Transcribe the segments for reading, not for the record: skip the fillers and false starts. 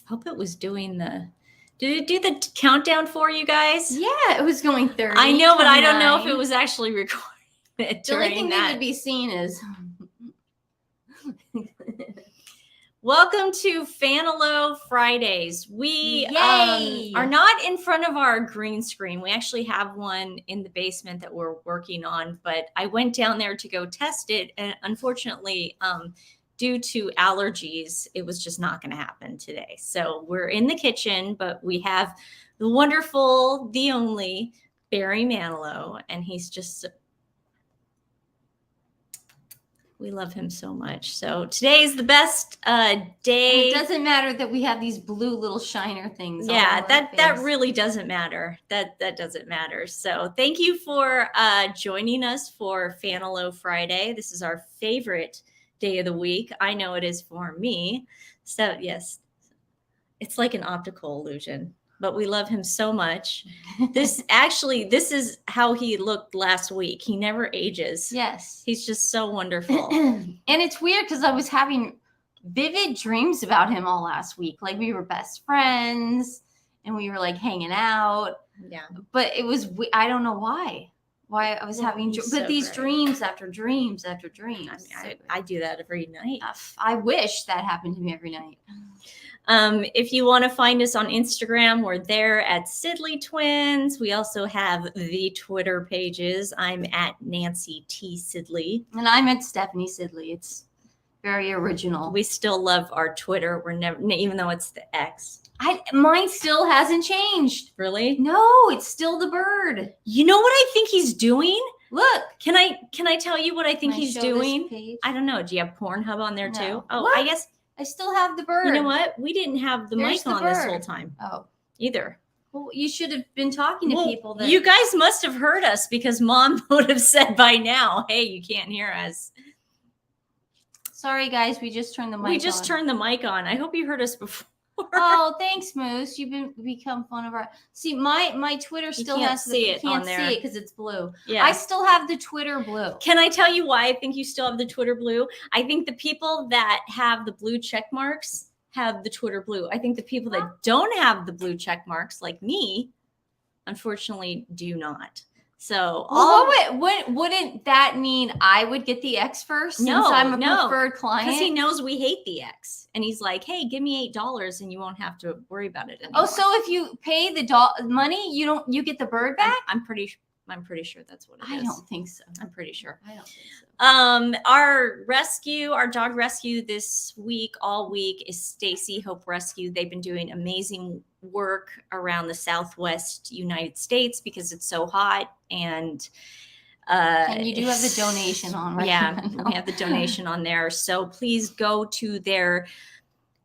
hope it was doing did it do the countdown for you guys? Yeah, it was going 30. I know, 29. but I don't know if it was actually recording it The only during thing they that. would be seeing is... Welcome to Fanilow Fridays. We are not in front of our green screen. We actually have one in the basement that we're working on, but I went down there to go test it, and unfortunately, due to allergies, it was just not going to happen today. So we're in the kitchen, but we have the wonderful, the only Barry Manilow, and he's just... We love him so much. So today is the best day. And it doesn't matter that we have these blue little shiner things. Yeah, that really doesn't matter. That doesn't matter. So thank you for joining us for Fanilow Friday. This is our favorite day of the week. I know it is for me. So yes, it's like an optical illusion. But we love him so much. This is how he looked last week. He never ages. Yes. He's just so wonderful. And it's weird because I was having vivid dreams about him all last week. Like we were best friends and we were like hanging out. Yeah. But it was, I don't know why I was having, but these dreams after dreams after dreams. I do that every night. I wish that happened to me every night. If you want to find us on Instagram, we're there at Sidley Twins. We also have the Twitter pages. I'm at Nancy T. Sidley. And I'm at Stephanie Sidley. It's very original. We still love our Twitter. We're never, even though it's the X. Mine still hasn't changed. Really? No, it's still the bird. You know what I think he's doing? Look. Can I tell you what I think he's doing? I don't know. Do you have Pornhub on there too? Oh, what? I guess. I still have the bird. You know what? We didn't have the mic on this whole time. Oh. Either. Well, you should have been talking to people. You guys must have heard us because Mom would have said by now, hey, you can't hear us. Sorry, guys. We just turned the mic on. We just turned the mic on. I hope you heard us before. Oh, thanks, Moose. You've become fun of our... See, my Twitter still has see it on there. You can't see it because it's blue. Yeah. I still have the Twitter blue. Can I tell you why I think you still have the Twitter blue? I think the people that have the blue check marks have the Twitter blue. I think the people that don't have the blue check marks, like me, unfortunately do not. So, wouldn't that mean I would get the X first? No, since I'm a preferred client. Because he knows we hate the X, and he's like, "Hey, give me $8, and you won't have to worry about it anymore." Oh, so if you pay the money, you get the bird back? I'm pretty sure that's what it is. I don't think so. I'm pretty sure. I don't think so. Our dog rescue this week, all week, is Stacy Hope Rescue. They've been doing amazing work around the Southwest United States because it's so hot, and you do have the donation on, right? Yeah, we have the donation on there. So please go to their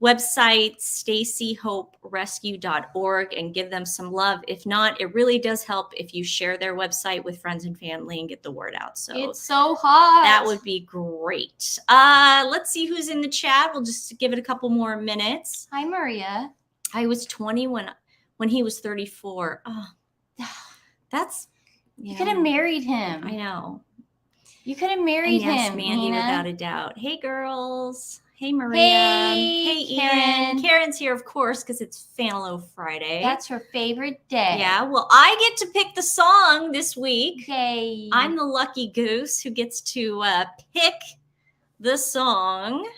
website, stacyhoperescue.org, and give them some love. If not, it really does help if you share their website with friends and family and get the word out. So it's so hot. That would be great. Let's see who's in the chat. We'll just give it a couple more minutes. Hi, Maria. I was 20 when he was 34. Oh, that's... You could have married him. I know. You could have married him. Yes, Mandy, Nina. without a doubt. Hey, girls. Hey, Maria. Hey, Karen. Ian. Karen's here, of course, because it's Fanilow Friday. That's her favorite day. Yeah, well, I get to pick the song this week. Yay. I'm the lucky goose who gets to pick the song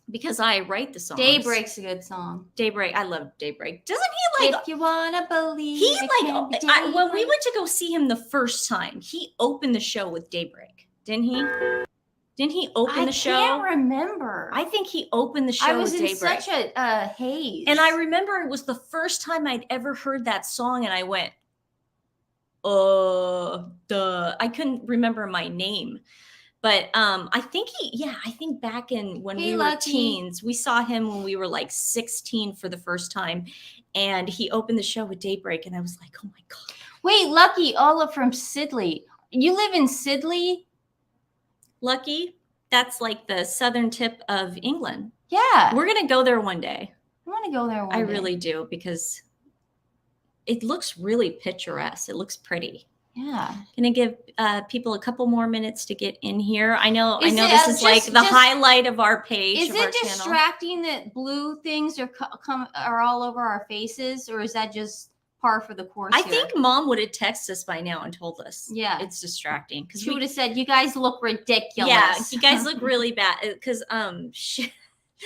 because I write the songs. Daybreak's a good song. Daybreak. I love Daybreak. Doesn't he like... If you want to believe he like... when we went to go see him the first time, he opened the show with Daybreak. Didn't he? Didn't he open the show? I can't remember. I think he opened the show with Daybreak. I was in such a haze. And I remember it was the first time I'd ever heard that song, and I went, I couldn't remember my name. But I think back in when we were teens, we saw him when we were like 16 for the first time. And he opened the show with Daybreak, and I was like, oh my God. Wait, Lucky, Ola from Sidley. You live in Sidley? Lucky, that's like the southern tip of England. Yeah. We're going to go there one day. I want to go there one day. I really do, because it looks really picturesque. It looks pretty. Yeah. Gonna give people a couple more minutes to get in here. I know this is just highlight of our page. Is it distracting that blue things are all over our faces, or is that just par for the course? I think Mom would have texted us by now and told us. Yeah, it's distracting because she would have said, "You guys look ridiculous." Yeah, you guys look really bad because she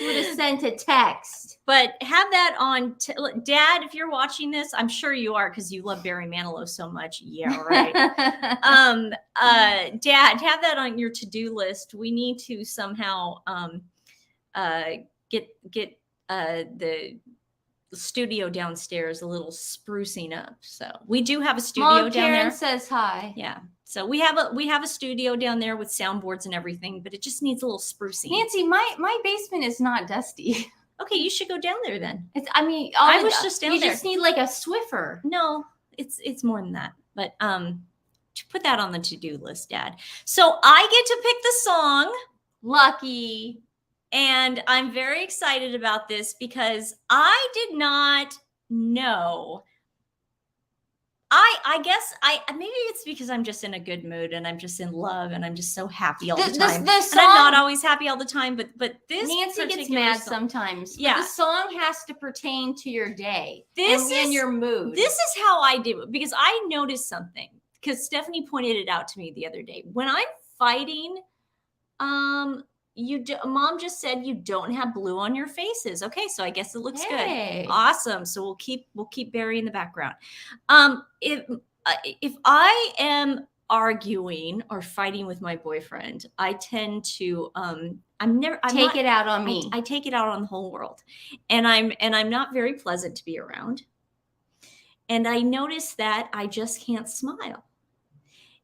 would have sent a text. But have that on, Dad. If you're watching this, I'm sure you are because you love Barry Manilow so much. Yeah, right. Dad, have that on your to-do list. We need to somehow get the studio downstairs a little sprucing up. So we do have a studio Mom, down there. Says hi. Yeah. So we have a studio down there with soundboards and everything, but it just needs a little sprucing. Nancy, my basement is not dusty. Okay, you should go down there then. I was just down there. You just need like a Swiffer. No, it's more than that. But put that on the to-do list, Dad. So I get to pick the song. Lucky. And I'm very excited about this because I did not know. I guess maybe it's because I'm just in a good mood and I'm just in love and I'm just so happy all the time. The song, and I'm not always happy all the time, but this Nancy gets mad sometimes. Yeah, the song has to pertain to your day and your mood. This is how I do it because I noticed something because Stephanie pointed it out to me the other day. When I'm fighting, Mom just said you don't have blue on your faces. Okay, so I guess it looks good. Awesome. So we'll keep Barry in the background. If I am arguing or fighting with my boyfriend, I tend to take it out on me. I take it out on the whole world, and I'm not very pleasant to be around. And I notice that I just can't smile,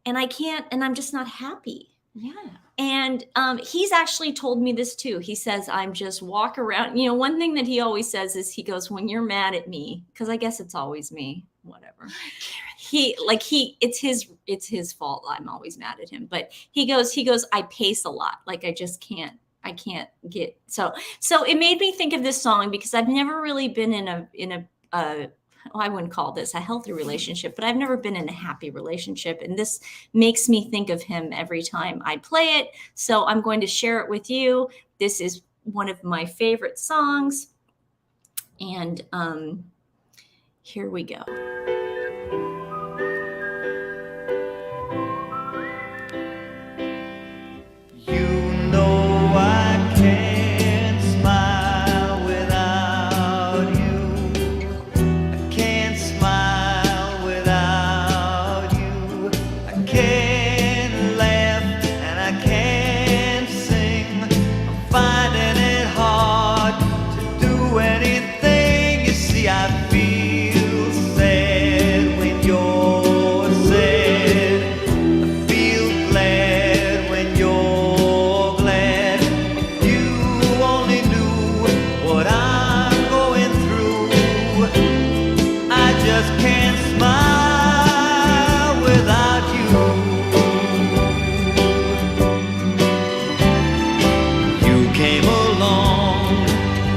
and I'm just not happy. Yeah. And he's actually told me this too. He says, I'm just walk around. You know, one thing that he always says is he goes, when you're mad at me, because I guess it's always me, whatever. It's his fault. I'm always mad at him. But he goes, I pace a lot. Like I can't get so it made me think of this song because I've never really been in a I wouldn't call this a healthy relationship, but I've never been in a happy relationship. And this makes me think of him every time I play it. So I'm going to share it with you. This is one of my favorite songs. And here we go.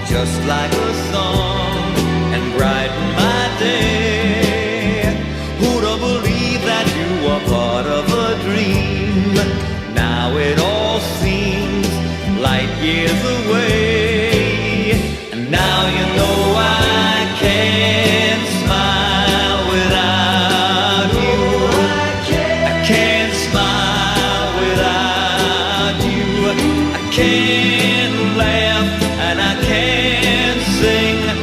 Just like a song and brighten my day. Who'd have believed that you were part of a dream? Now it all seems light years away. And now you know I can't smile without you. I can't smile without you. I can't laugh and I can't sing. I'm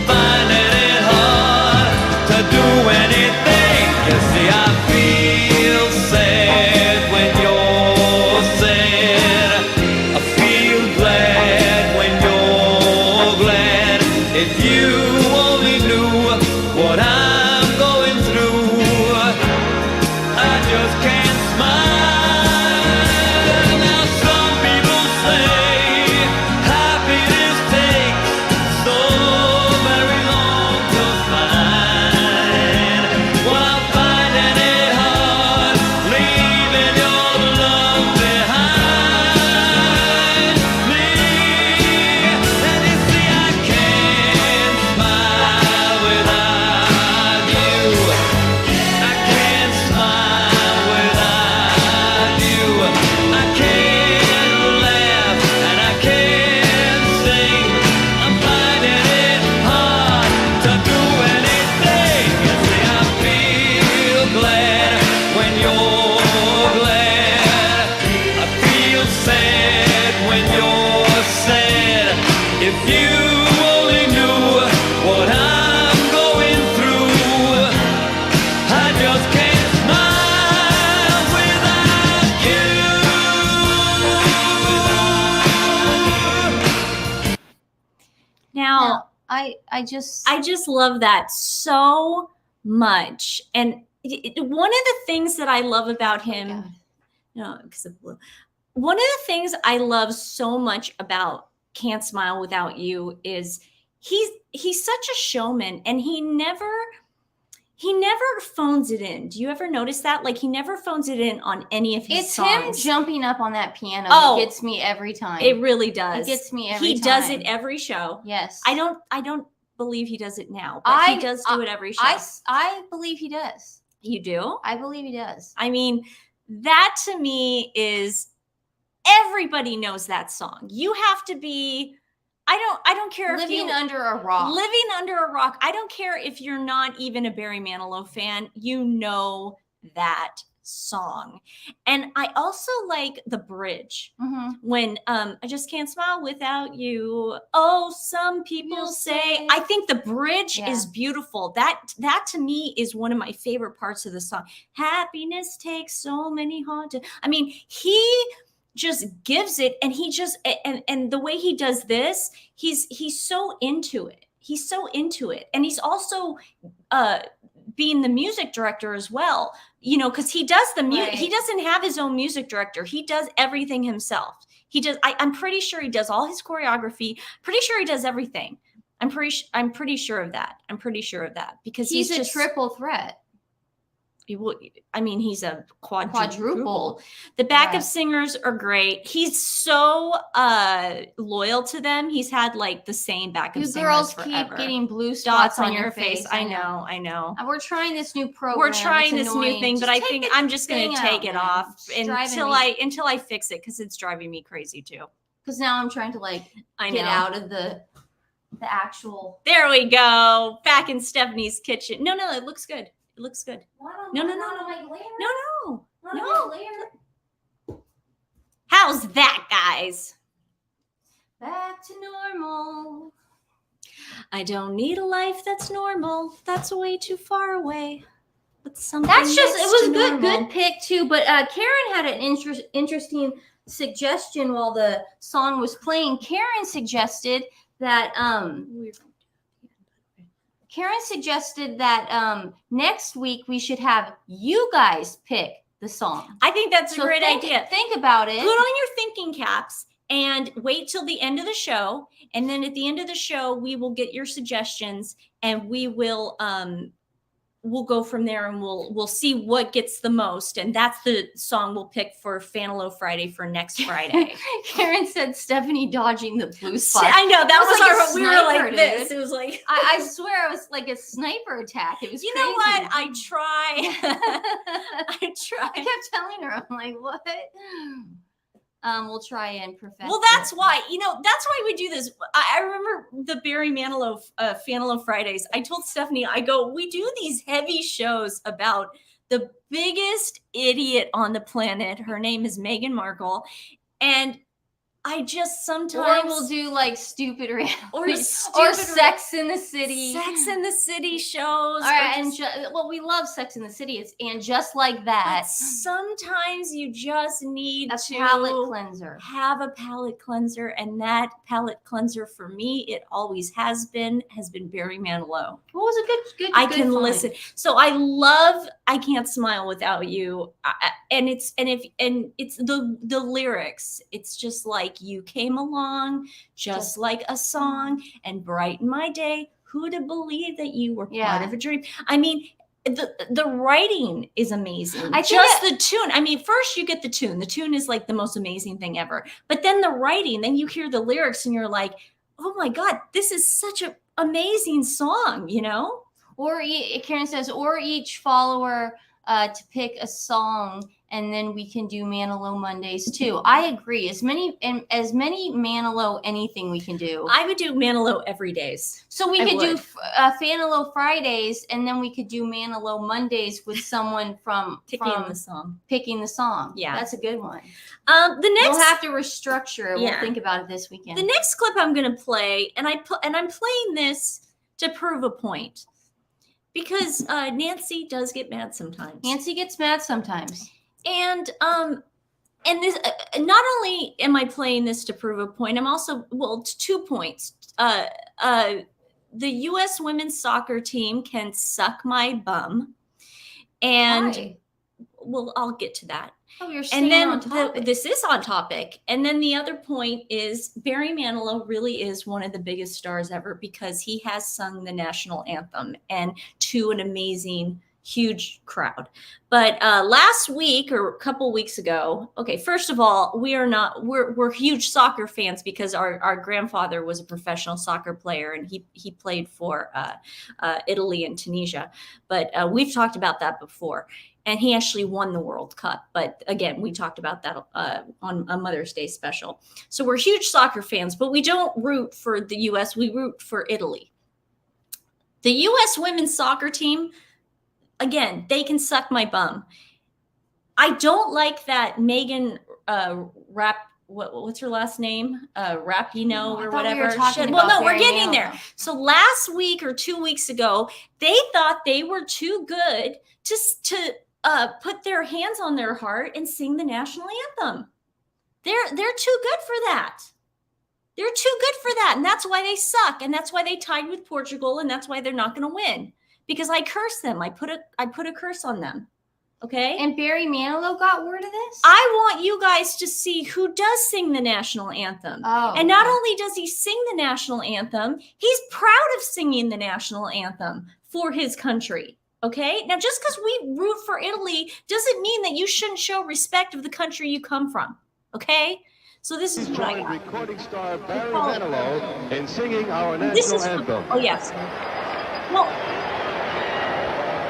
finding it hard to do anything. You see, I feel sad when you're sad. I feel glad when you're glad. If you only knew what I'm going through, I just can't smile. Now some people say happiness takes so very long to find. Well, I'm finding it hard leaving your love behind me. And you see, I can't If you only knew what I'm going through, I just can't smile without you. Now, I just love that so much. And one of the things that I love about him, no, because of blue. One of the things I love so much about Can't Smile Without You is he's such a showman, and he never phones it in. Do you ever notice that? Like, he never phones it in on any of his songs. It's him jumping up on that piano. Oh, it gets me every time. It really does. It gets me every time. He does it every show. Yes. I don't believe he does it now, but he does do it every show. I believe he does. You do? I believe he does. I mean, that to me is, everybody knows that song. You have to be, I don't care living if you under a rock. Living under a rock. I don't care if you're not even a Barry Manilow fan. You know that song. And I also like the bridge. When I just can't smile without you. Oh, some people say. I think the bridge is beautiful. That to me is one of my favorite parts of the song. Happiness takes so many haunted. I mean, he just gives it, and he just and the way he does this, he's so into it. He's so into it. And he's also being the music director as well, you know, because he does the music. He doesn't have his own music director. He does everything himself. He does. I'm pretty sure he does all his choreography. Pretty sure he does everything. I'm pretty sure of that. I'm pretty sure of that, because he's a triple threat. I mean, he's a quadruple. The backup singers are great. He's so loyal to them. He's had like the same backup singers girls forever. Keep getting blue spots on your face. I know. And we're trying this new program. We're trying this new thing, but I think I'm just going to take it off until I fix it, because it's driving me crazy too. Because now I'm trying to get out of the actual. There we go. Back in Stephanie's kitchen. No, it looks good. It looks good. No. How's that, guys? Back to normal. I don't need a life that's normal. That's way too far away. But something it was normal. good pick too. But Karen had an interesting suggestion while the song was playing. Karen suggested that next week we should have you guys pick the song. I think that's a great idea. Think about it. Put on your thinking caps and wait till the end of the show. And then at the end of the show, we will get your suggestions, and we will we'll go from there, and we'll see what gets the most. And that's the song we'll pick for Fanilow Friday for next Friday. Karen said Stephanie dodging the blue spot. I know, that was like our, we were like this. It was like, I swear it was like a sniper attack. It was you crazy. know what? I try. I kept telling her, I'm like, what? We'll try and perfect. Well, that's why, that's why we do this. I remember the Barry Manilow Fanilow Fridays. I told Stephanie, we do these heavy shows about the biggest idiot on the planet. Her name is Meghan Markle. And I just sometimes. Or we'll do like stupid reality. Or Sex in the City. Sex in the City shows. All right, we love Sex in the City. And just like that. But sometimes you just need a palate cleanser. Have a palate cleanser. And that palate cleanser for me, it always has been Barry Manilow. What was a good I can listen. So I love I Can't Smile Without You. And it's the lyrics. It's just like, you came along just like a song and brighten my day. Who'd have believed that you were part of a dream? I mean, the writing is amazing. The tune. I mean, first you get the tune. The tune is like the most amazing thing ever. But then the writing, then you hear the lyrics and you're like, oh my God, this is such an amazing song, Or Karen says, or each follower to pick a song And then we can do Manilow Mondays too. I agree. As many Manilow anything we can do. I would do Manilow every days. So we could do Fanilow Fridays, and then we could do Manilow Mondays with someone from Picking the song. Picking the song. Yeah, that's a good one. The next we'll have to restructure it. Yeah. We'll think about it this weekend. The next clip I'm going to play, and I'm playing this to prove a point, because Nancy does get mad sometimes. Nancy gets mad sometimes. And this not only am I playing this to prove a point, I'm also, well, 2 points. The U.S. women's soccer team can suck my bum, and Why? well, I'll get to that. Oh, you're and then on topic. This is on topic. And then the other point is Barry Manilow really is one of the biggest stars ever, because he has sung the national anthem and to an amazing, huge crowd. But last week or a couple weeks ago, okay, first of all, we're huge soccer fans because our grandfather was a professional soccer player, and he played for Italy and Tunisia. But we've talked about that before. And he actually won the World Cup. But again, we talked about that on a Mother's Day special. So we're huge soccer fans, but we don't root for the U.S. We root for Italy. The U.S. women's soccer team, again, they can suck my bum. I don't like that Megan what's her last name? Rapinoe or whatever. We're getting there. So last week or 2 weeks ago, they thought they were too good to put their hands on their heart and sing the national anthem. They're too good for that. They're too good for that. And that's why they suck. And that's why they tied with Portugal. And that's why they're not going to win, because I cursed them. I put a curse on them. Okay. And Barry Manilow got word of this? I want you guys to see who does sing the national anthem. Oh, and not only does he sing the national anthem, he's proud of singing the national anthem for his country. Okay. Now, just because we root for Italy doesn't mean that you shouldn't show respect of the country you come from. Okay. So this is what I got. Recording star Barry Manilow in singing our national anthem. Oh, yes. Well,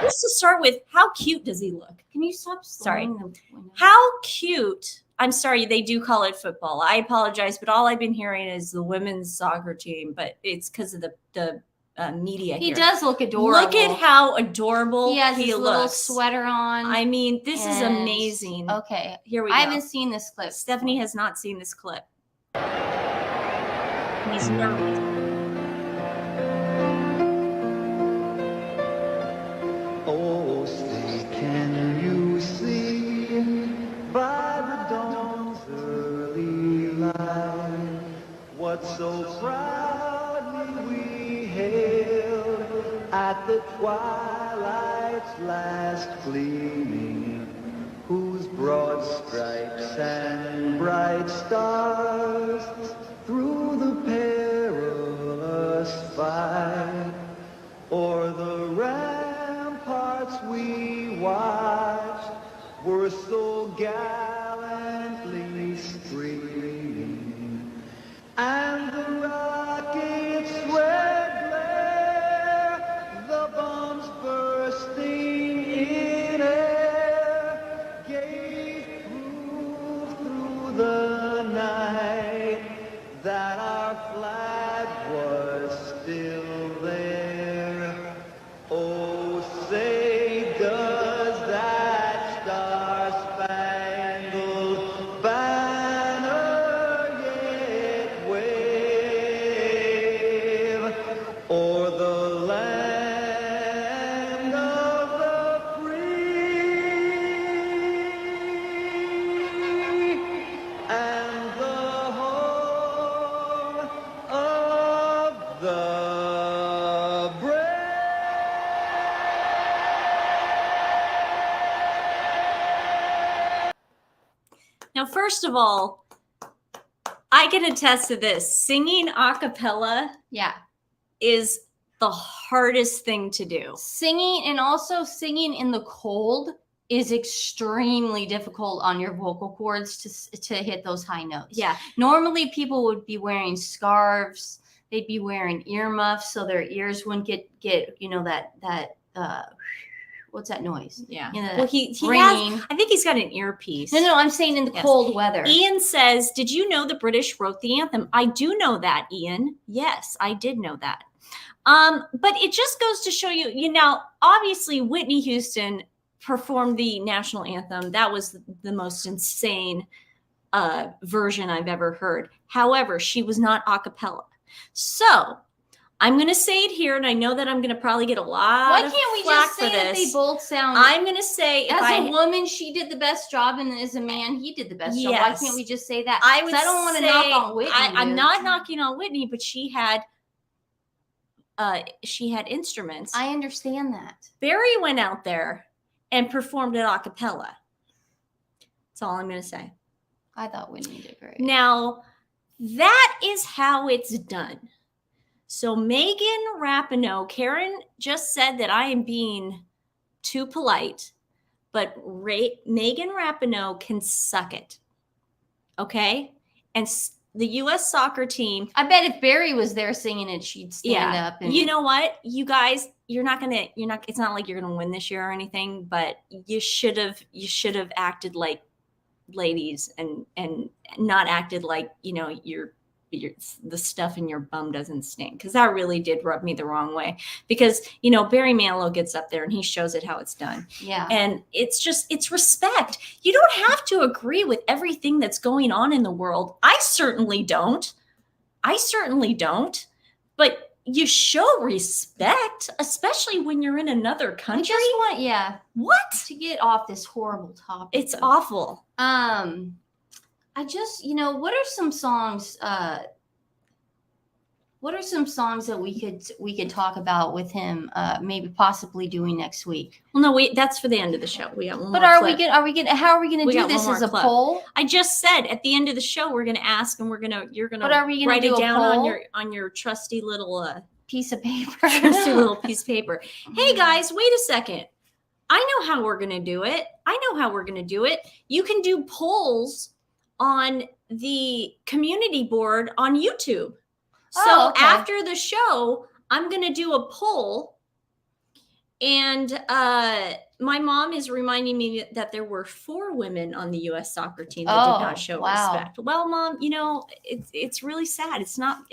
just to start with, how cute does he look? Can you stop? Sorry. How cute. I'm sorry, they do call it football. I apologize, but all I've been hearing is the women's soccer team, but it's because of the media. He does look adorable. Look at how adorable he has his little looks. Sweater on. I mean, this is amazing. Okay, here we go. I haven't seen this clip. Stephanie has not seen this clip. He's nervous. Oh, say, can you see by the dawn's early light what so proudly we hailed at the twilight's last gleaming, whose broad stripes and bright stars through the perilous fight o'er the ramparts we watched were so gallantly streaming, and the rockets' red glare, the bombs bursting in air, gave proof through the night that our flag was still there. Oh, say does that star-spangled banner yet wave o'er the land of the free and the home of the brave? Now, first of all, I can attest to this. Singing a cappella is the hardest thing to do. Singing, and also singing in the cold, is extremely difficult on your vocal cords to hit those high notes. Yeah. Normally people would be wearing scarves, they'd be wearing earmuffs so their ears wouldn't get that What's that noise? Yeah. You know, Well, he ringing. has, I think he's got an earpiece. No, I'm saying in the cold weather. Ian says, did you know the British wrote the anthem? I do know that, Ian. Yes, I did know that. But it just goes to show you, you know, obviously Whitney Houston performed the national anthem. That was the most insane version I've ever heard. However, she was not a cappella. So I'm going to say it here, and I know that I'm going to probably get a lot of can't we flack just say for that this. they both sound? I'm going to say, as a woman, she did the best job, and as a man, he did the best job. Why can't we just say that? I don't want to knock on Whitney. I'm not knocking on Whitney, but she had instruments. I understand that. Barry went out there and performed it a cappella. That's all I'm going to say. I thought Whitney did great. Now, that is how it's done. So Megan Rapinoe, Karen just said that I am being too polite, but Megan Rapinoe can suck it. Okay? And the U.S. soccer team. I bet if Barry was there singing it, she'd stand up. And you know what? You guys, it's not like you're going to win this year or anything, but you should have acted like ladies and not acted like, you know, the stuff in your bum doesn't stink, because that really did rub me the wrong way, because, you know, Barry Manilow gets up there and he shows it how it's done. Yeah. And it's respect. You don't have to agree with everything that's going on in the world. I certainly don't, but you show respect, especially when you're in another country. I just want, what? To get off this horrible topic. It's awful. I just, you know, what are some songs that we could talk about with him, maybe possibly doing next week? Well, no, that's for the end of the show. We got one more But clip. how are we gonna do this as a poll? I just said at the end of the show we're gonna ask, and you're gonna But are we gonna write do it a down poll? on your trusty little piece of paper. trusty little piece of paper. Hey guys, wait a second. I know how we're gonna do it. You can do polls on the community board on YouTube. So after the show, I'm going to do a poll, and my mom is reminding me that there were 4 women on the U.S. soccer team that did not show respect. Well, Mom, you know, it's really sad. It's not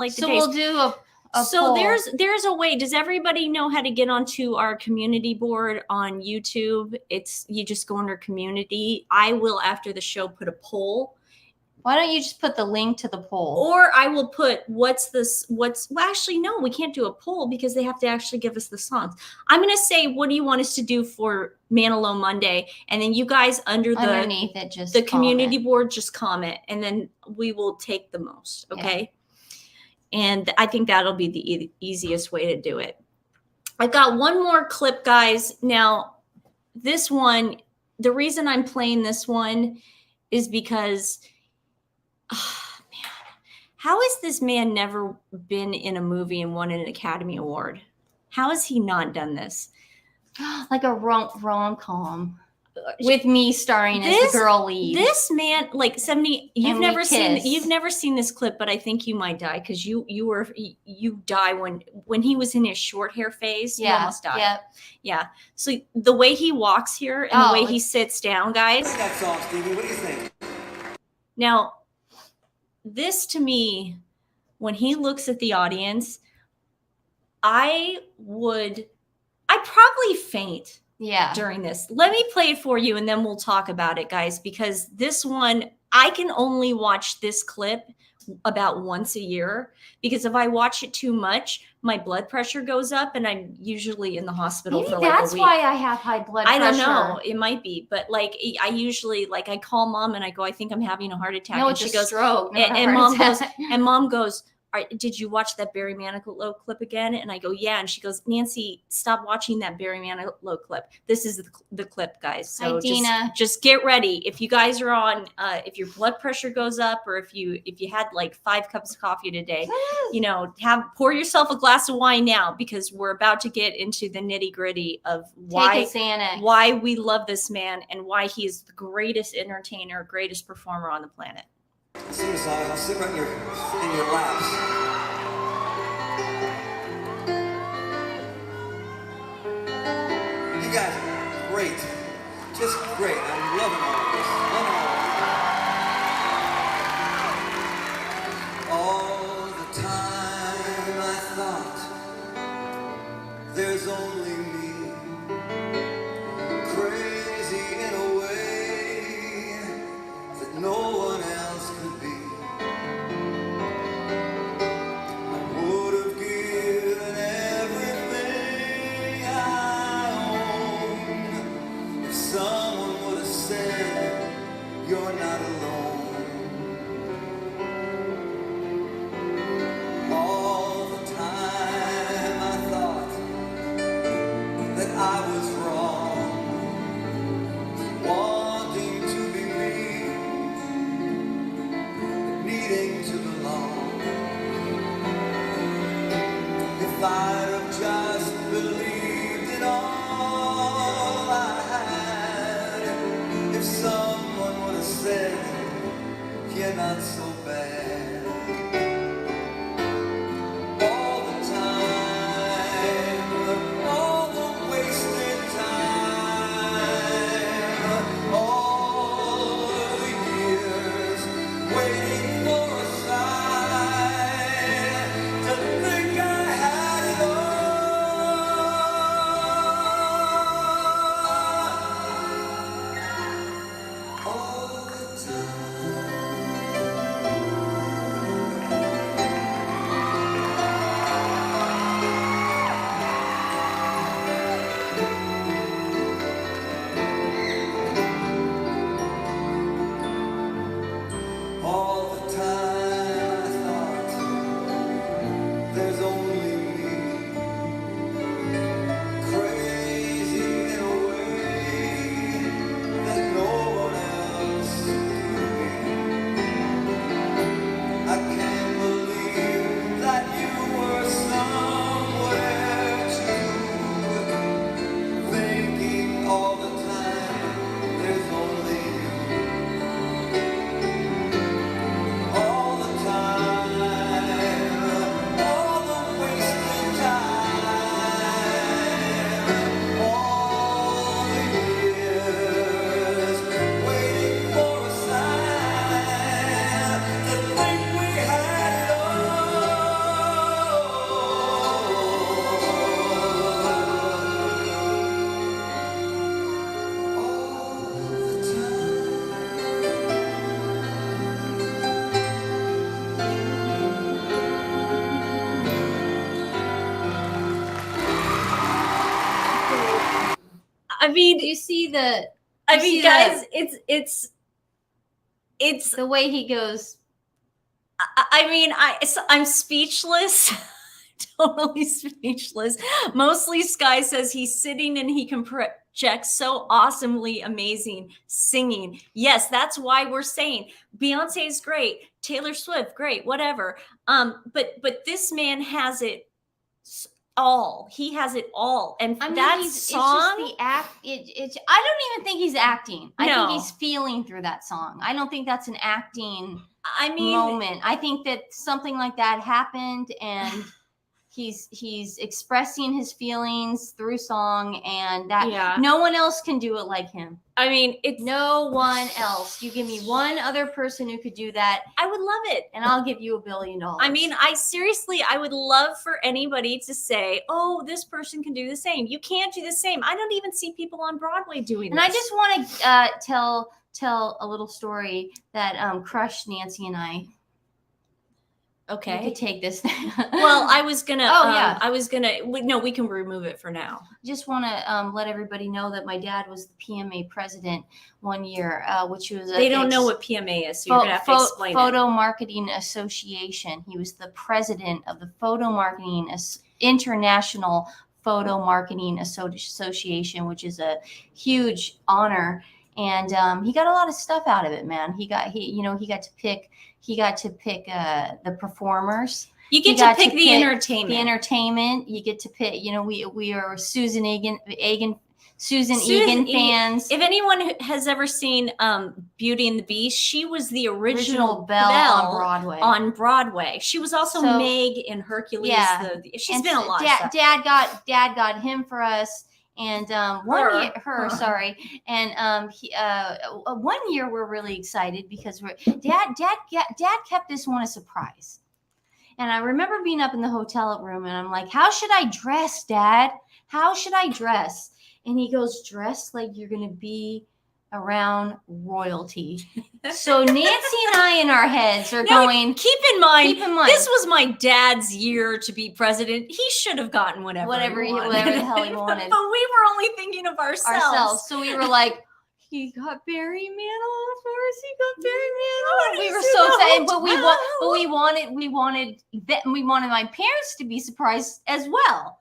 like the days. We'll do a so poll. there's a way. Does everybody know how to get onto our community board on YouTube? You just go under community. I will, after the show, put a poll. Why don't you just put the link to the poll? Or I will put well, actually, no, we can't do a poll because they have to actually give us the songs. I'm going to say, what do you want us to do for Manilow Monday? And then you guys underneath it, just the community board, just comment, and then we will take the most. Okay. Yeah. And I think that'll be the easiest way to do it. I've got one more clip, guys. Now, this one, the reason I'm playing this one is because, oh, man, how has this man never been in a movie and won an Academy Award? How has he not done this? Like a rom-com with me starring as the girl lead. This man, like 70, you've never seen this clip, but I think you might die because you die when he was in his short hair phase. You almost died. Yeah. So the way he walks here and the way he sits down, guys. That song, Stevie. What do you think? Now, this to me, when he looks at the audience, I'd probably faint. During this. Let me play it for you and then we'll talk about it, guys, because this one, I can only watch this clip about once a year, because if I watch it too much, my blood pressure goes up and I'm usually in the hospital for like a week. That's why I have high blood pressure. I don't know. It might be, but like I usually I call Mom and I go, I think I'm having a heart attack. No, and she goes, stroke. And Mom goes, all right, did you watch that Barry Manilow clip again? And I go, yeah. And she goes, Nancy, stop watching that Barry Manilow clip. This is the clip, guys. So hi, Dina. Just get ready. If you guys are on, if your blood pressure goes up, or if you had like 5 cups of coffee today, you know, pour yourself a glass of wine now, because we're about to get into the nitty gritty of why we love this man and why he is the greatest entertainer, greatest performer on the planet. Sing a song, I'll sit right in your laps. You guys are great. Just great. I'm loving all of this. All the time I thought there's only me, crazy in a way that no one else could be. I would have given everything I own if someone would have said you're not alone. All the time I thought that I was wrong, wanting to be me, but needing to belong. If I'd have just believed in all I had, if someone would have said you're not so bad. All the time, all the wasted time, all the years waiting for a sign to think I had it all the time. All the time I thought there's only me, crazy in a way that no one else could be. I can't believe that you were somewhere too, thinking all the time there's only you. All the time, all the wasted time, all the years waiting for a sign to think we had it all the time. I mean, Do you see the? I you mean, see guys, it's. the way he goes. I mean, I'm speechless. Totally speechless. Mostly Sky says he's sitting and he can project so awesomely amazing singing. Yes, that's why we're saying Beyonce's great, Taylor Swift great, whatever. But this man has it all. He has it all. And I mean, that it's song, just the act. I don't even think he's acting. I No. think he's feeling through that song. I don't think that's an acting I mean, moment. I think that something like that happened, and he's expressing his feelings through song, and that Yeah. no one else can do it like him. I mean, it's No one else. You give me one other person who could do that, I would love it. and I'll give you $1 billion. I mean, I would love for anybody to say, oh, this person can do the same. You can't do the same. I don't even see people on Broadway doing and this. I just want to tell a little story that crushed Nancy and I. You Okay. could take this. Well, I was gonna. yeah. We can remove it for now. Just want to let everybody know that my dad was the PMA president one year, which was They don't know what PMA is, so you're gonna have to explain Photo Marketing Association. He was the president of the International Photo Marketing Association, which is a huge honor. And he got a lot of stuff out of it, man. He got to pick the performers. You get to pick the entertainment. The entertainment. You get to pick. We are Susan Egan fans. If anyone has ever seen Beauty and the Beast, she was the original Belle Belle on Broadway. On Broadway, she was also Meg in Hercules. Yeah. She's been a lot. Dad got him for us. And Her. one year we're really excited because Dad kept this one a surprise. And I remember being up in the hotel room and I'm like, how should I dress, Dad? How should I dress? And he goes, dress like you're going to be around royalty. So Nancy and I in our heads are going, keep in mind, keep in mind, this was my dad's year to be president. He should have gotten whatever the hell he wanted. But we were only thinking of ourselves. So we were like, he got Barry Manilow first. He got Barry Manilow. We were so excited, but we wanted my parents to be surprised as well.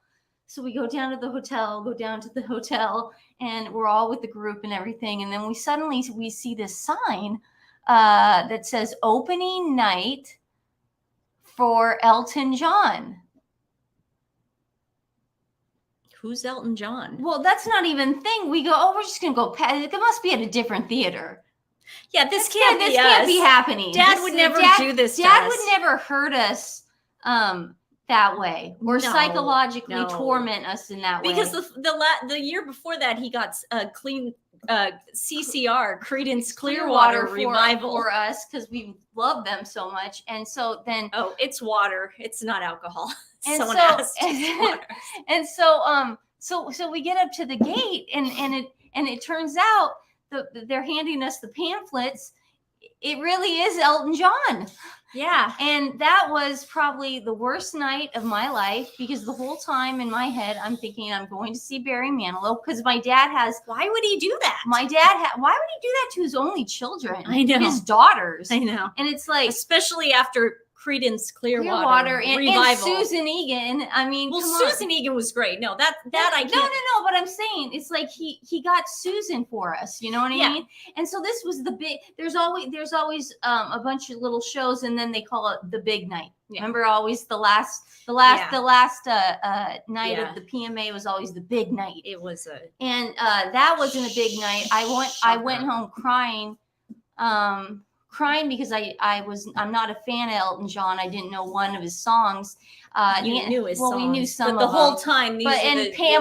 So we go down to the hotel, and we're all with the group and everything. And then we see this sign that says opening night for Elton John. Who's Elton John? Well, that's not even thing. We go, oh, we're just gonna go. It must be at a different theater. Yeah, this can't be happening. Dad would never do this. Dad would never hurt us that way, or psychologically torment us in that way. Because the year before that, he got clean CCR, Creedence Clearwater Revival for us because we love them so much. And so then it's water. It's not alcohol. And Someone so, asked. So we get up to the gate, and it turns out they're handing us the pamphlets. It really is Elton John. Yeah. And that was probably the worst night of my life because the whole time in my head, I'm thinking I'm going to see Barry Manilow because my dad has. Why would he do that? Why would he do that to his only children? I know. His daughters. I know. And it's like. Especially after Creedence Clearwater Revival. And Susan Egan. I mean, Susan Egan was great. No, that I can't. No. But I'm saying it's like he got Susan for us. You know what I mean? And so this was the big. There's always a bunch of little shows, and then they call it the big night. Yeah. Remember, always the last night of the PMA was always the big night. It was and that wasn't a big night. I went home crying. Crying because I'm not a fan of Elton John. I didn't know one of his songs. You knew his songs. We knew some but of the whole them. time.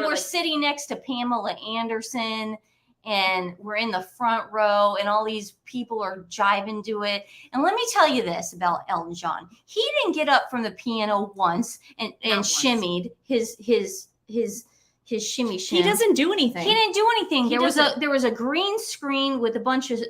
We're sitting next to Pamela Anderson, and we're in the front row, and all these people are jiving to it. And let me tell you this about Elton John: he didn't get up from the piano once and shimmied his shimmy shin. He doesn't do anything. He didn't do anything. There was a green screen with a bunch of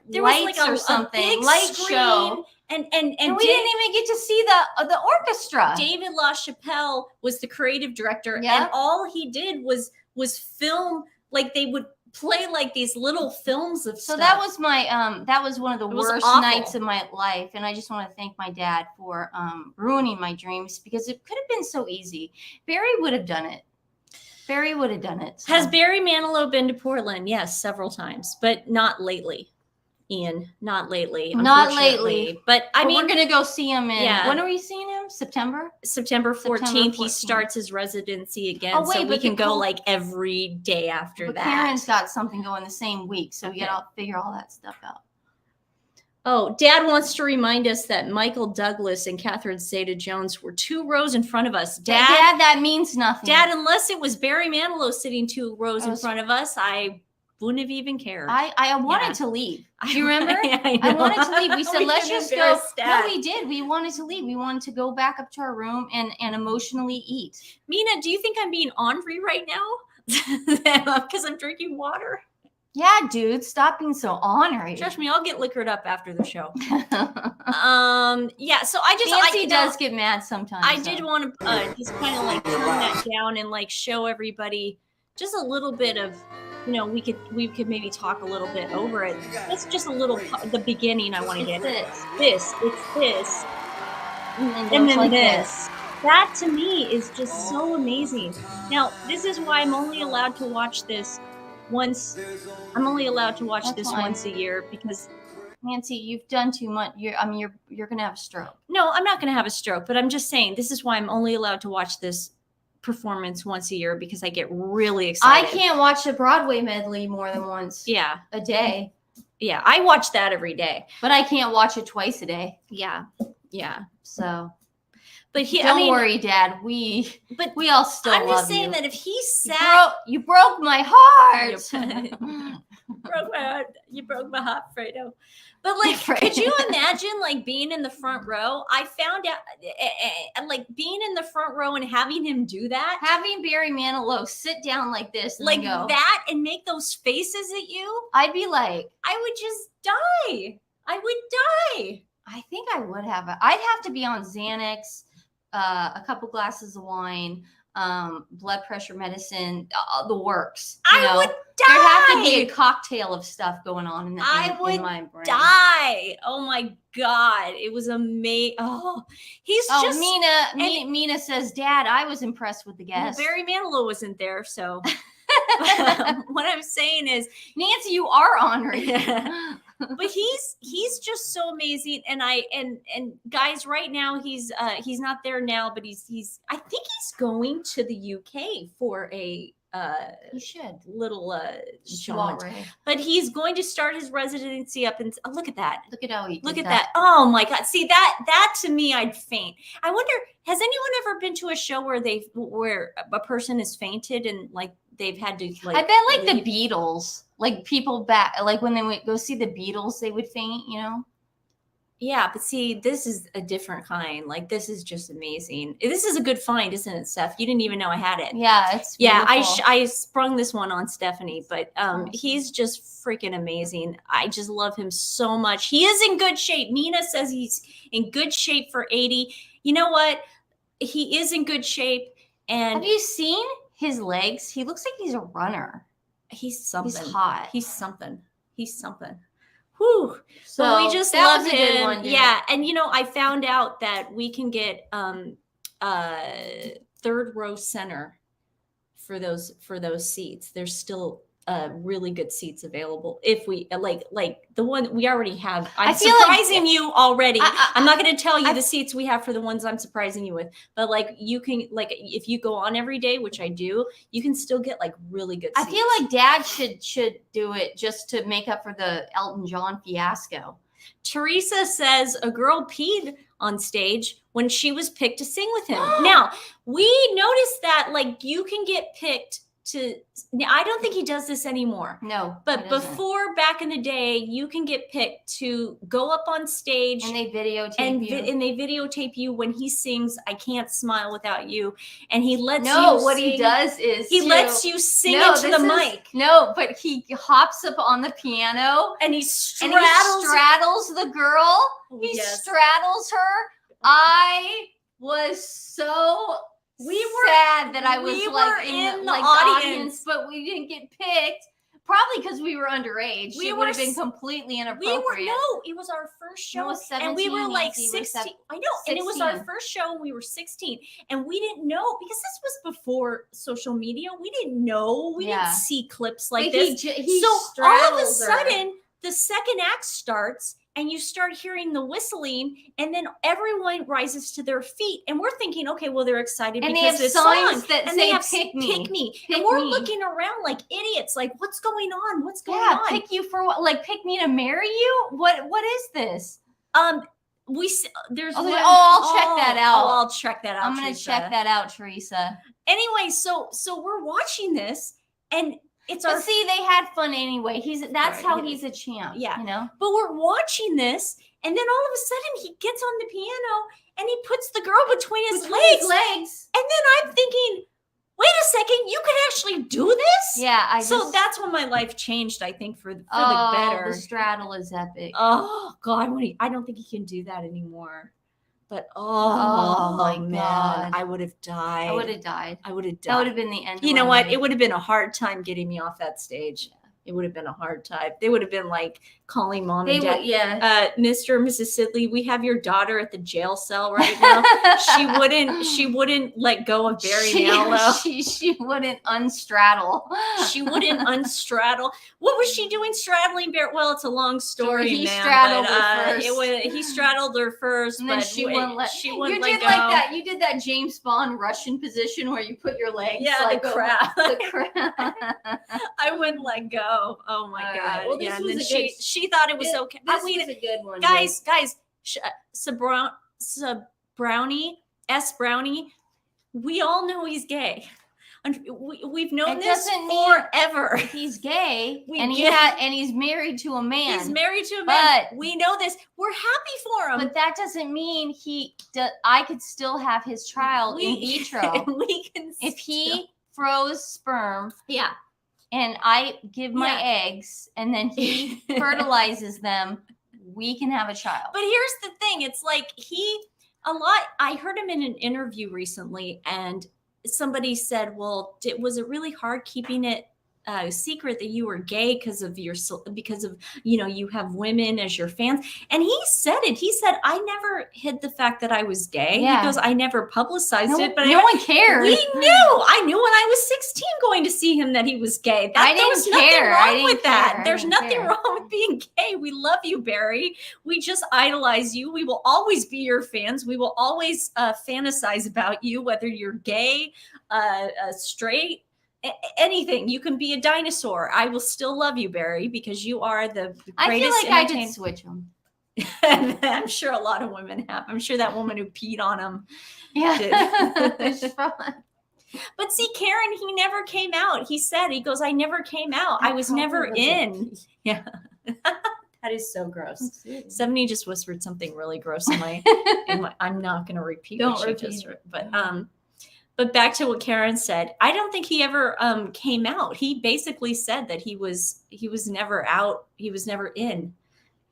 lights or something, light show, and we didn't even get to see the orchestra. David LaChapelle was the creative director, and all he did was film, like they would play like these little films of stuff. So that was that was one of the worst nights of my life, and I just want to thank my dad for ruining my dreams because it could have been so easy. Barry would have done it. Barry would have done it. So. Has Barry Manilow been to Portland? Yes, several times, but not lately. Ian, not lately. Not lately. But I mean, we're going to go see him when are we seeing him? September 14th. He starts his residency again. So we can go like every day after that. Parents got something going the same week. So we got to figure all that stuff out. Oh, Dad wants to remind us that Michael Douglas and Catherine Zeta-Jones were 2 rows in front of us. Dad, that means nothing. Dad, unless it was Barry Manilow sitting 2 rows in front of us, I wouldn't have even cared. I wanted to leave. Do you remember? I wanted to leave. We said, let's just go. No, we did. We wanted to leave. We wanted to go back up to our room and emotionally eat. Mina, do you think I'm being ornery right now? Because I'm drinking water? Yeah, dude, stop being so ornery. Trust me, I'll get liquored up after the show. Yeah, so Nancy does get mad sometimes. I did want to just kind of like turn that down and like show everybody just a little bit of, we could maybe talk a little bit over it. It's just a little the beginning. I want to get this. It's this, and then like this. That to me is just so amazing. Now, this is why I'm only allowed to watch this once. I'm only allowed to watch this once a year because Nancy, you've done too much. You're gonna have a stroke. No, I'm not gonna have a stroke, but I'm just saying this is why I'm only allowed to watch this performance once a year because I get really excited. I can't watch the Broadway medley more than once a day. Yeah, I watch that every day. But I can't watch it twice a day. Yeah. So But Don't worry, Dad. We all still I'm love just saying you. that if he sat, You broke my heart. You broke my heart, Fredo. But like, could you imagine like being in the front row? I found out like being in the front row and having him do that, having Barry Manilow sit down like this, and like go, that, and make those faces at you. I'd be like, I would just die. I would die. I think I would have. I'd have to be on Xanax, a couple glasses of wine, blood pressure medicine, the works. I would die. There'd have to be a cocktail of stuff going on in my brain. Die. Oh my God. It was amazing. Oh, he's just. Mina says, Dad, I was impressed with the guest. Well, Barry Manilow wasn't there, so. What I'm saying is, Nancy, you are honored. But he's just so amazing, and guys, right now he's not there now, but he's I think he's going to the UK for a he should little jaunt, but he's going to start his residency up and look at that. Look at how he look at that. Oh my God! See that to me, I'd faint. I wonder, has anyone ever been to a show where a person has fainted and like they've had to like? I bet like the Beatles, like people back, like when they would go see the Beatles, they would faint, you know? Yeah, but see, this is a different kind. Like, this is just amazing. This is a good find, isn't it, Steph? You didn't even know I had it. Yeah, it's beautiful. I sprung this one on Stephanie, but he's just freaking amazing. I just love him so much. He is in good shape. Mina says he's in good shape for 80. You know what? He is in good shape. And have you seen his legs? He looks like he's a runner. He's something. He's hot. He's something. He's something. Whew. So we just that love was a him. good one, dude. Yeah, and you know, I found out that we can get third row center for those seats. There's still really good seats available if we like the one we already have. I'm surprising you already. I'm not going to tell you the seats we have for the ones I'm surprising you with, but like you can, like if you go on every day, which I do, you can still get like really good seats. I feel like Dad should do it just to make up for the Elton John fiasco. Teresa says a girl peed on stage when she was picked to sing with him. Now, we noticed that like you can get picked to, I don't think he does this anymore. No. But before, back in the day, you can get picked to go up on stage. And they videotape you. And they videotape you when he sings I Can't Smile Without You. And he lets what he does is he lets you sing into the mic. No, but he hops up on the piano and he straddles the girl. He straddles her. I was so sad that I was like in the audience, but we didn't get picked. Probably because we were underage. It would have been completely inappropriate. It was our first show, no, 17, and we were like 16. I know, 16. And it was our first show, and we were 16, and we didn't know because this was before social media. We didn't know. We didn't see clips like this. So all of a sudden, the second act starts. And you start hearing the whistling, and then everyone rises to their feet, and we're thinking, okay, well, they're excited and because they have signs that say "pick me," and we're looking around like idiots, like what's going on? What's going on? Pick you for what? Like pick me to marry you? What is this? There's I'll check that out. I'll check that out. I'm gonna check that out, Teresa. Anyway, so we're watching this, and see, they had fun anyway. That's how he's a champ. Yeah. You know? But we're watching this, and then all of a sudden he gets on the piano and he puts the girl between his legs. And then I'm thinking, wait a second, you could actually do this? Yeah. So that's when my life changed, I think, for the better. The straddle is epic. Oh God, I don't think he can do that anymore. But my man, God. I would have died. I would have died. That would have been the end. You know what? It would have been a hard time getting me off that stage. It would have been a hard time. They would have been like calling mom and dad. Mr. and Mrs. Sidley, we have your daughter at the jail cell right now. she wouldn't let go of Barry Manilow. She wouldn't unstraddle. She wouldn't unstraddle. What was she doing straddling Barry? Well, it's a long story. He straddled her first. He straddled her first, and but then she wouldn't let go. You did that James Bond Russian position where you put your legs. Yeah, like the crab. I wouldn't let go. Oh my God! Right. Well, and then she thought it was okay. This was a good one, guys. Brownie S. Brownie, we all know he's gay. We've known It this doesn't mean forever. he's gay We and get- he's married to a man. He's married to a man. But- We know this. We're happy for him. But that doesn't mean I could still have his child in vitro. We can If he froze sperm yeah. and I give my Yeah. eggs and then he fertilizes them, we can have a child. But here's the thing. It's like I heard him in an interview recently, and somebody said, well, was it really hard keeping it secret that you were gay because of you have women as your fans? And he said it. He said, I never hid the fact that I was gay. Yeah. He goes, I never publicized it, but no one cared. we knew. I knew when I was 16 going to see him that he was gay. I There was didn't care. nothing I wrong didn't with that. care. I There's didn't nothing care. wrong with being gay. We love you, Barry. We just idolize you. We will always be your fans. We will always fantasize about you, whether you're gay, straight, anything. You can be a dinosaur. I will still love you, Barry, because you are the greatest. I feel like I could switch them. I'm sure a lot of women have. I'm sure that woman who peed on him. Yeah. Did. But see, Karen, he never came out. He goes, I never came out. I was never in. Yeah. That is so gross. 70 just whispered something really gross in my I'm not going to repeat Don't what she repeat just it. but back to what Karen said. I don't think he ever came out. He basically said that he was never out. He was never in.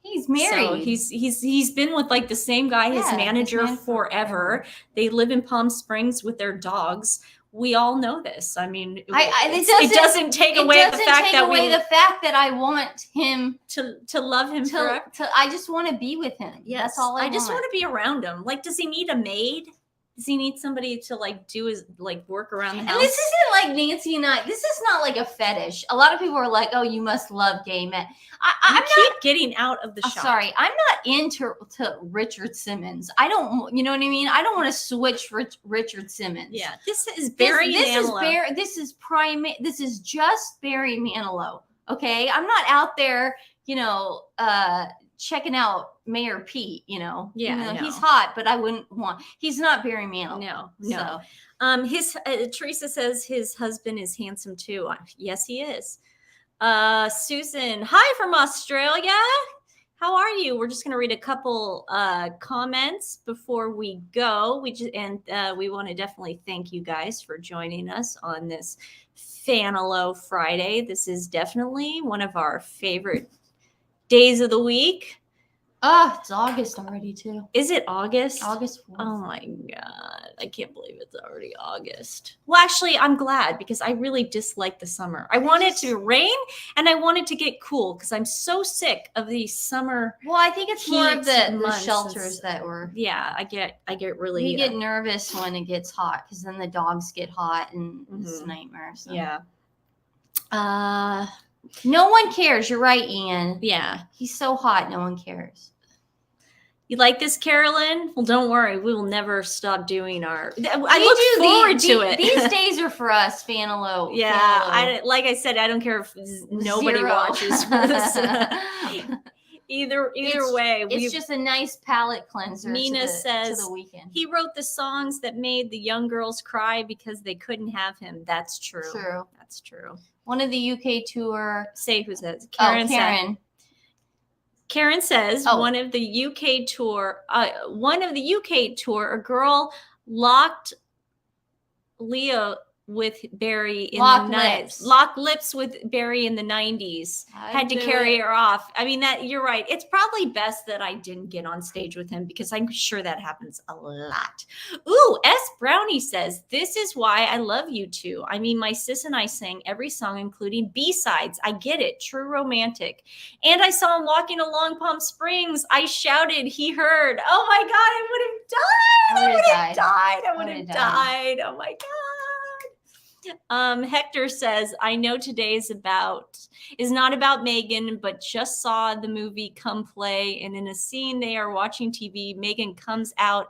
He's married. So he's been with like the same guy, his manager, forever. They live in Palm Springs with their dogs. We all know this. I mean, it doesn't take away the fact that I want him to love him forever. I just want to be with him. Yes, that's all I want. just want to be around him. Like, does he need a maid? Does he need somebody to like do his like work around the house? And this isn't like Nancy and I. This is not like a fetish. A lot of people are like, "Oh, you must love gay men." I'm keep getting out of the shop. Sorry, I'm not into Richard Simmons. I don't. You know what I mean? I don't want to switch Richard Simmons. Yeah, this is Barry Manilow. This is just Barry Manilow. Okay, I'm not out there. Checking out Mayor Pete, no. He's hot, but I wouldn't want. He's not Barry Manilow. No. Teresa says his husband is handsome too. Yes, he is. Susan, hi from Australia. How are you? We're just going to read a couple comments before we go. We want to definitely thank you guys for joining us on this Fanilow Friday. This is definitely one of our favorite days of the week. Oh, it's August already too. Is it August? August 4th. Oh my God. I can't believe it's already August. Well, actually, I'm glad because I really dislike the summer. I want it to rain and I want it to get cool because I'm so sick of the summer. Well, I think it's more of the months shelters that were. Yeah, I get really. You get nervous when it gets hot because then the dogs get hot and it's a nightmare. So. Yeah. No one cares. You're right, Ian. Yeah. He's so hot. No one cares. You like this, Carolyn? Well, don't worry. We will never stop doing I look forward to it. These days are for us, Fanilow. Yeah. Like I said, I don't care if nobody watches this. Either way. It's just a nice palate cleanser. Nina says to the weekend. He wrote the songs that made the young girls cry because they couldn't have him. That's true. That's true. One of the UK tour. Say who says. Karen. Karen says one of the UK tour, a girl locked Leo with Barry in the 90s. Locked lips with Barry in the 90s. Had to carry her off. I mean, you're right. It's probably best that I didn't get on stage with him because I'm sure that happens a lot. Ooh, S. Brownie says, this is why I love you two. I mean, my sis and I sang every song, including B-sides. I get it. True romantic. And I saw him walking along Palm Springs. I shouted. He heard. Oh my God, I would have died. Oh my God. Hector says, I know today is not about Megan, but just saw the movie Come Play, and in a scene they are watching TV, Megan comes out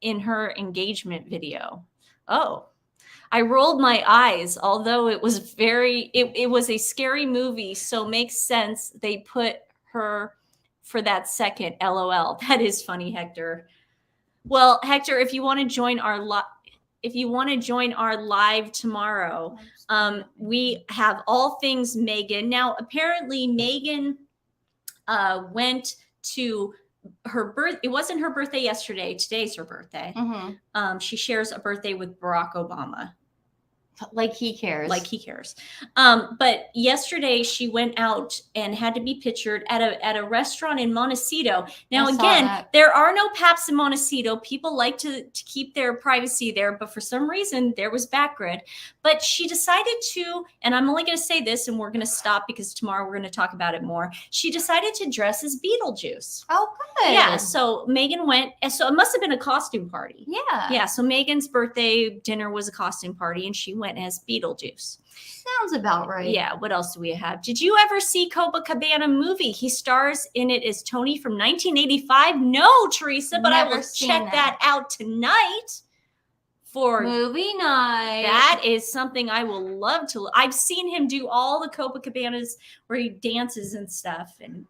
in her engagement video. Oh, I rolled my eyes, although it was it was a scary movie, so makes sense they put her for that second. LOL. That is funny, Hector. Well, Hector, if you want to join our live tomorrow, we have all things Megan. Now, apparently, Megan went to her birth. It wasn't her birthday yesterday. Today's her birthday. She shares a birthday with Barack Obama. Like he cares. But yesterday she went out and had to be pictured at a restaurant in Montecito. Now, again, there are no Paps in Montecito. People like to keep their privacy there, but for some reason there was backgrid. But she decided to, and I'm only going to say this and we're going to stop because tomorrow we're going to talk about it more. She decided to dress as Beetlejuice. Oh, good. Yeah. So Megan went, so it must have been a costume party. Yeah. Yeah. So Megan's birthday dinner was a costume party and she went as Beetlejuice. Sounds about right. Yeah. What else do we have? Did you ever see Copacabana movie? He stars in it as Tony from 1985. No, Teresa, but I will check that out tonight for movie night. That is something I will love to. I've seen him do all the Copacabanas where he dances and stuff. And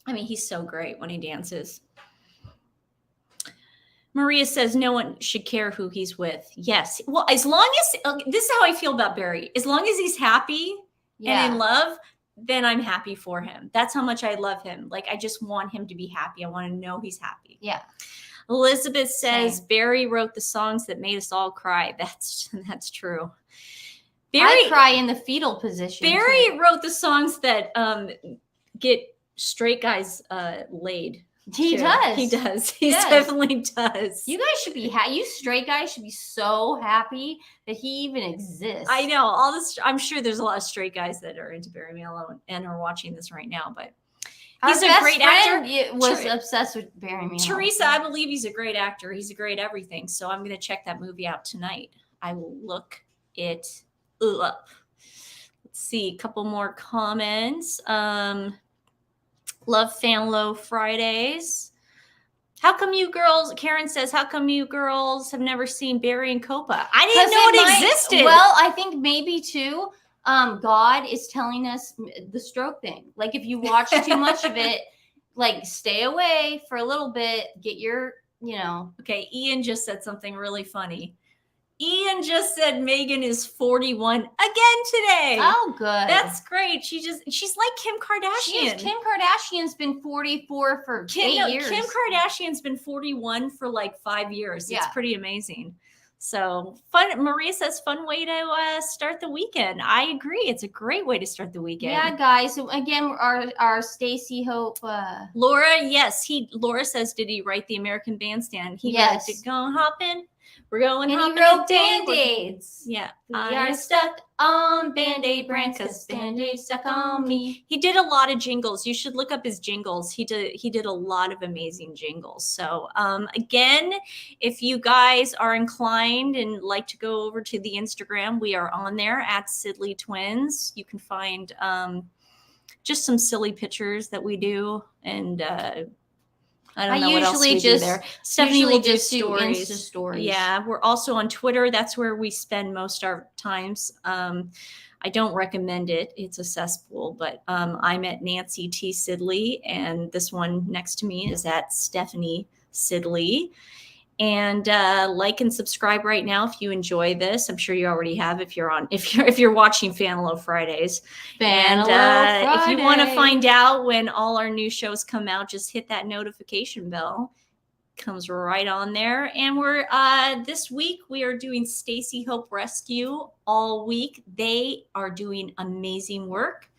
I mean, he's so great when he dances. Maria says no one should care who he's with. Yes. Well, as long as, this is how I feel about Barry. As long as he's happy and in love, then I'm happy for him. That's how much I love him. Like, I just want him to be happy. I want to know he's happy. Yeah. Elizabeth says Barry wrote the songs that made us all cry. That's true. Barry, I cry in the fetal position. Barry wrote the songs that get straight guys laid. He does. He does. He definitely does. You guys should be you straight guys should be so happy that he even exists. I know all this. I'm sure there's a lot of straight guys that are into Barry Manilow and are watching this right now. But he's a great actor. Was obsessed with Barry Manilow. Teresa, I believe he's a great actor. He's a great everything. So I'm going to check that movie out tonight. I will look it up. Let's see a couple more comments. Love Fanilow Fridays. How come you girls, Karen says, how come you girls have never seen Barry and Copa? I didn't know it existed. Well, I think maybe too, God is telling us the stroke thing. Like, if you watch too much of it, like, stay away for a little bit, get your, Okay, Ian just said something really funny. Ian just said Megan is 41 again today. Oh, good. That's great. She's like Kim Kardashian. Kim Kardashian's been 44 for 8 years. Kim Kardashian's been 41 for like 5 years. It's pretty amazing. So fun. Maria says fun way to start the weekend. I agree. It's a great way to start the weekend. Yeah, guys. So again, our Stacey Hope. Laura, yes. Laura says, did he write the American Bandstand? He wrote to go hopping. We're going and he wrote Band-Aids. Yeah. We are stuck on Band-Aid brands because Band-Aid stuck on me. He did a lot of jingles. You should look up his jingles. He did a lot of amazing jingles. So again, if you guys are inclined and like to go over to the Instagram, we are on there at Sidley Twins. You can find just some silly pictures that we do, and I don't know what else we do there. Stephanie will do stories. Insta stories. Yeah, we're also on Twitter. That's where we spend most of our times. I don't recommend it. It's a cesspool, but I'm at Nancy T. Sidley, and this one next to me is at Stephanie Sidley. And like and subscribe right now if you enjoy this. I'm sure you already have if you're watching Fanilow Fridays. Fridays. If you want to find out when all our new shows come out, just hit that notification bell. Comes right on there. And we're this week we are doing Stacey Hope Rescue all week. They are doing amazing work.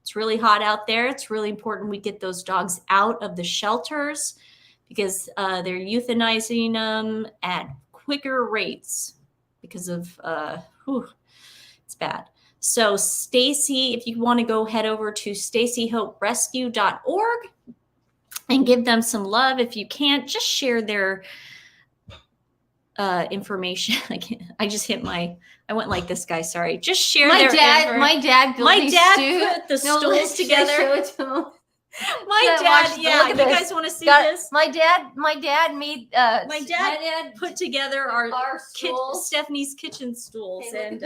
It's really hot out there. It's really important we get those dogs out of the shelters, because they're euthanizing them at quicker rates because of, it's bad. So Stacey, if you want to go head over to staceyhoperescue.org and give them some love. If you can't, just share their information. I just hit I went like this, guy. Sorry. Just share my dad put the stools together. Show it to him. My dad, yeah. You guys want to see this? My dad made. My dad put together our Stephanie's kitchen stools, and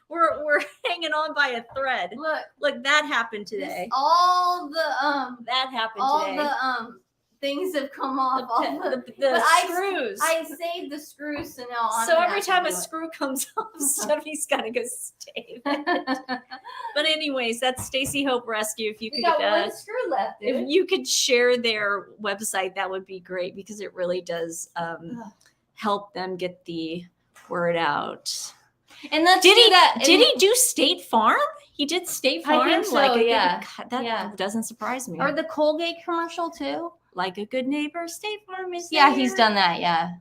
we're hanging on by a thread. Look, that happened today. All the that happened all today. the things have come off. The But screws. I saved the screws, so now I'm so gonna every have to time do a it. screw comes off, Stephanie's got to go stave it. But anyways, that's Stacy Hope Rescue. If you We could, got one screw left, dude. if you could share their website, that would be great because it really does help them get the word out. And let's Did do he? that. Did he do State Farm? He did State Farm. I think so, like yeah. That doesn't surprise me. Or the Colgate commercial too? Like a good neighbor, State Farm is Yeah, there. he's done that, yeah.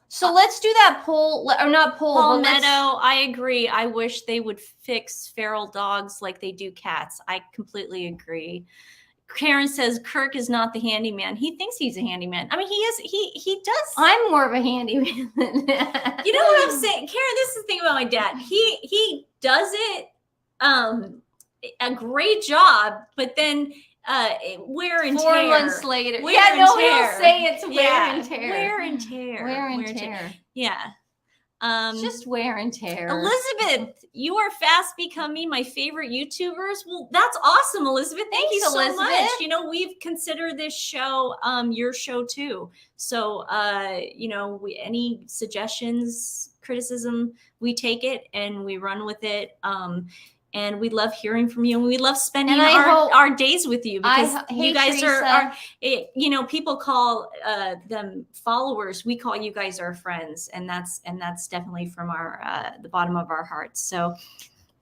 So let's do that poll, or not poll, but let's- Palmetto, I agree. I wish they would fix feral dogs like they do cats. I completely agree. Karen says Kirk is not the handyman. He thinks he's a handyman. I mean, he is. He does. I'm more of a handyman than that. You know what I'm saying, Karen? This is the thing about my dad. He does it a great job, but then wear and 4 tear. months later. Wear Yeah, and no, tear. he'll say it's wear Yeah, and tear. Wear and tear. Wear and tear. Yeah. It's just wear and tear. Elizabeth, you are fast becoming my favorite YouTubers. Well, that's awesome, Elizabeth. Thank you so Elizabeth. much. You know, we've considered this show your show too. So, you know, any suggestions, criticism, we take it and we run with it. And we love hearing from you, and we love spending our days with you because you guys are, you know, people call them followers. We call you guys our friends, and that's definitely from our the bottom of our hearts. So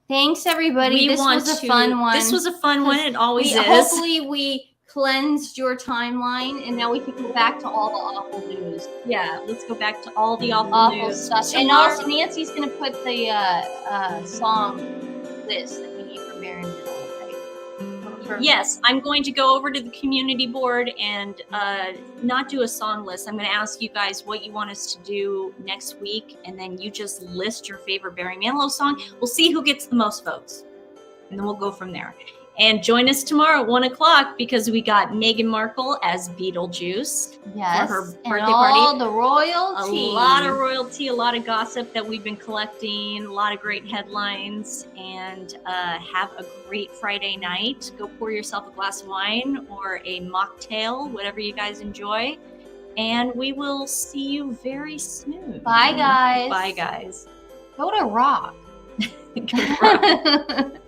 thanks, everybody. This was a fun one. This was a fun one. It always is. Hopefully, we cleansed your timeline, and now we can go back to all the awful news. Yeah, let's go back to all the awful news stuff. And also, Nancy's going to put the song list that we need for Barry Manilow, right? Yes, I'm going to go over to the community board and not do a song list. I'm going to ask you guys what you want us to do next week, and then you just list your favorite Barry Manilow song. We'll see who gets the most votes, and then we'll go from there. And join us tomorrow at 1 o'clock because we got Meghan Markle as Beetlejuice for her birthday party. All the royalty. A lot of royalty, a lot of gossip that we've been collecting, a lot of great headlines, and have a great Friday night. Go pour yourself a glass of wine or a mocktail, whatever you guys enjoy. And we will see you very soon. Bye, guys. Bye, guys. Go to rock. Go to rock.